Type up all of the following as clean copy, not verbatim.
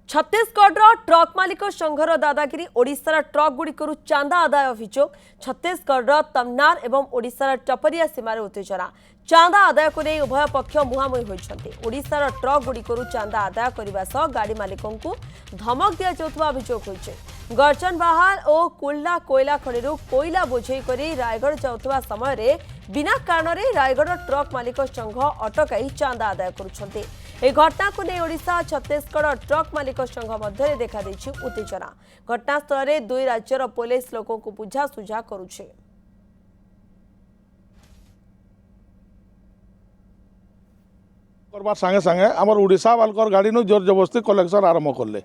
Chhattisgarh truck मालिक संघर दादागिरी ओडिशार ट्रक गुड़िकर चांदा आदाय अभियोग छत्तीसगढ़ तमनार एवं ओडिशार टपरिया सीमार उत्तेजना चांदा आदाय को नहीं उभय पक्ष मुहांमुही होती ओडिशार ट्रक गुड़िकर चांदा आदाय करने सह गाड़ी मालिकों को धमक दि जाउथबा अभियोग होइছে गर्जन बाहार और कुल्ला कोयला खणिरु कोयला बोझे करी रायगढ़ जाउथबा समय रे बिना कारण रे रायगढ़ ट्रक मालिक संघ अटकाई चांदा आदाय करुछन्ते ए घटना को नहीं ओडिशा छत्तीसगढ़ ट्रक मालिक संघ मध्य देखा उत्तेजना घटनास्थल में दुई राज्यर पुलिस लोकों को बुझासुझा करुछे। करबार संगे संगे आमर ओडिशा वालकर गाड़ी नु जोर जबरदस्ती कलेक्शन आरंभ करले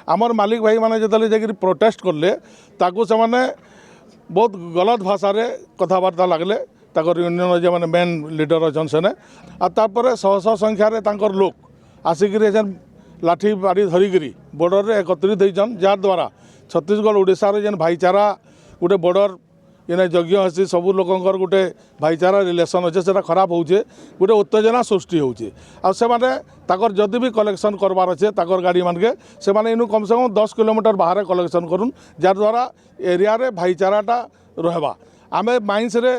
आमर मालिक भाई माने जतले जाकि प्रोटेस्ट करले ताकू से माने बहुत गलत भाषा रे कथबार्ता लागले ताकर यूनियन जे माने मेन लीडर अछन सेने आ तापर शह शह संख्या रे तांकर लोक आसिकरी जेन लाठी बाड़ी धरिकरी बॉर्डर रे एकत्रित होइछन जार द्वारा छत्तीसगढ़ ओडिशा रे जेन भाईचारा गोटे बॉर्डर ये यज्ञ हसी सबू लोकंर गोटे भाईचारा रिलेसन अच्छे से खराब होचे गोटे उत्तेजना सृष्टि होचे आर जदि भी कलेक्शन करवार अच्छे ताकर गाड़ी मान के से इनू कम से कम 10 किलोमीटर बाहर कलेक्शन करूँ जार द्वारा एरिया रे भाईचाराटा रहबा आमे माइंस रे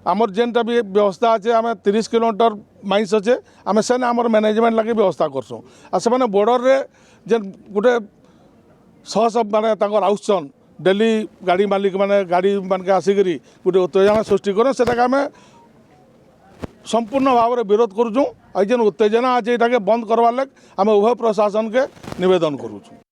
आमर जेनटा भी व्यवस्था अच्छे आम 30 किलोमीटर माइंस अच्छे आम सेने आमर मैनेजमेंट लगे व्यवस्था करसूँ आ से बॉर्डर रे जेन गोटे शह शह माने ताकर आउसन डेली गाड़ी मालिक माने गाड़ी मान के आसिकरी गोटे उत्तेजना सृष्टि कर आम संपूर्ण भाव में विरोध करुँ जेन उत्तेजना आज यहाँ बंद करवार लगे आम उभय प्रशासन के निवेदन करुँ।